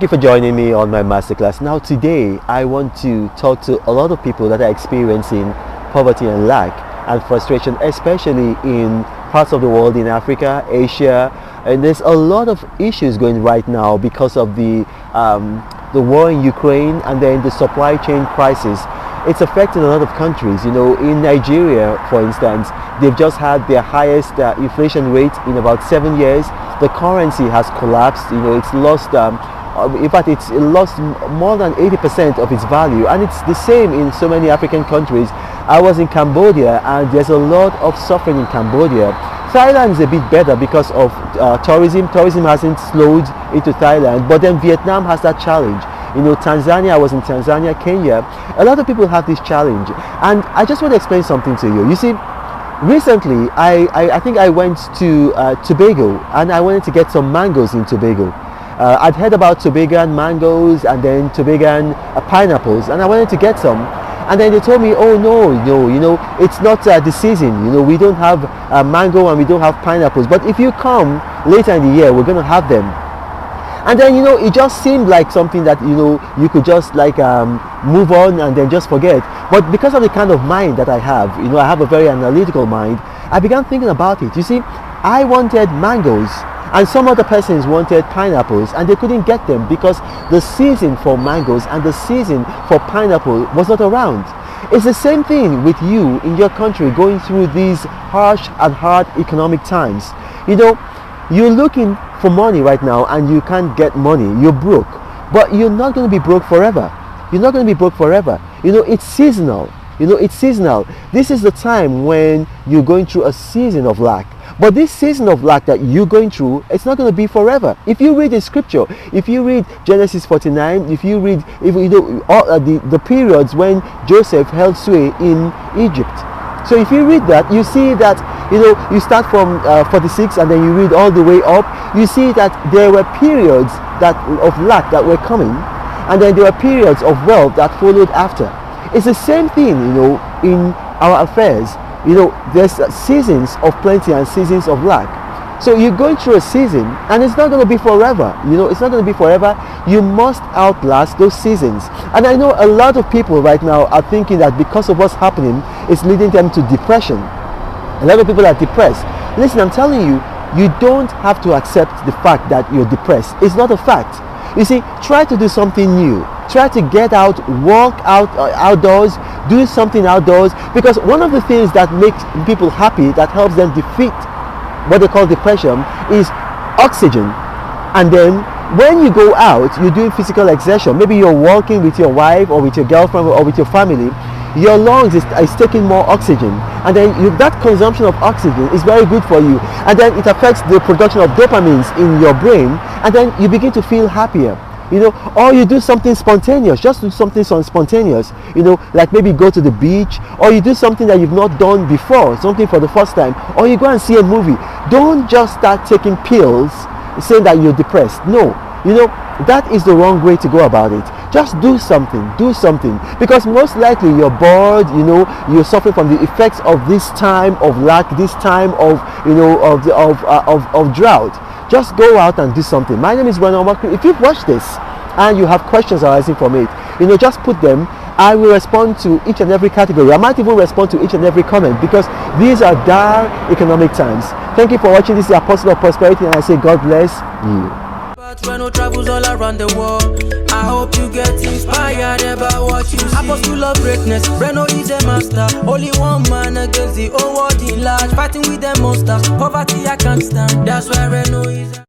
Thank you for joining me on my masterclass. Now today I want to talk to a lot of people that are experiencing poverty and lack and frustration, especially in parts of the world, in Africa, Asia, and there's a lot of issues going right now because of the war in Ukraine and then the supply chain crisis. It's affecting a lot of countries. You know, in Nigeria, for instance, they've just had their highest inflation rate in about 7 years. The currency has collapsed. You know, it's lost. In fact, it's lost more than 80% of its value, and it's the same in so many African countries. I was in Cambodia, and there's a lot of suffering in Cambodia. Thailand is a bit better because of tourism. Tourism hasn't slowed into Thailand, but then Vietnam has that challenge. You know, Tanzania, I was in Tanzania, Kenya. A lot of people have this challenge, and I just want to explain something to you. You see, recently, I think I went to Tobago, and I wanted to get some mangoes in Tobago. I'd heard about Tobagan mangoes and then Tobagan pineapples, and I wanted to get some. And then they told me, oh no, you know, it's not the season. You know, we don't have mango and we don't have pineapples. But if you come later in the year, we're going to have them. And then, you know, it just seemed like something that, you know, you could just like move on and then just forget. But because of the kind of mind that I have, you know, I have a very analytical mind, I began thinking about it. You see, I wanted mangoes, and some other persons wanted pineapples, and they couldn't get them because the season for mangoes and the season for pineapple was not around. It's the same thing with you in your country going through these harsh and hard economic times. You know, you're looking for money right now and you can't get money. You're broke, but you're not going to be broke forever. You're not going to be broke forever. You know, it's seasonal. You know, it's seasonal. This is the time when you're going through a season of lack. But this season of lack that you're going through, it's not going to be forever. If you read the scripture, if you read Genesis 49, if you read, if you know, all, the periods when Joseph held sway in Egypt. So if you read that, you see that, you know, you start from 46 and then you read all the way up. You see that there were periods that of lack that were coming, and then there were periods of wealth that followed after. It's the same thing, you know, in our affairs. You know, there's seasons of plenty and seasons of lack. So you're going through a season, and it's not going to be forever. You know, it's not going to be forever. You must outlast those seasons. And I know a lot of people right now are thinking that because of what's happening, it's leading them to depression. A lot of people are depressed. Listen, I'm telling you, you don't have to accept the fact that you're depressed. It's not a fact. You see, try to do something new. Try to get out, walk out outdoors, do something outdoors, because one of the things that makes people happy, that helps them defeat what they call depression, is oxygen. And then when you go out, you're doing physical exertion. Maybe you're walking with your wife or with your girlfriend or with your family. Your lungs is taking more oxygen, and then that consumption of oxygen is very good for you, and then it affects the production of dopamines in your brain, and then you begin to feel happier. You know, or you do something spontaneous. Just do something spontaneous. You know, like maybe go to the beach, or you do something that you've not done before, something for the first time, or you go and see a movie. Don't just start taking pills saying that you're depressed. No, you know, that is the wrong way to go about it. Just do something, because most likely you're bored. You know, you're suffering from the effects of this time of lack, this time of, you know, of drought. Just go out and do something. My name is Wena Omakri. If you've watched this and you have questions arising from it, you know, just put them. I will respond to each and every category. I might even respond to each and every comment, because these are dire economic times. Thank you for watching. This is the Apostle of Prosperity, and I say God bless you. Reno travels all around the world. I hope you get inspired about what you see. Apostle of greatness, Reno is a master. Only one man against the whole world in large. Fighting with the monsters, poverty I can't stand. That's why Reno is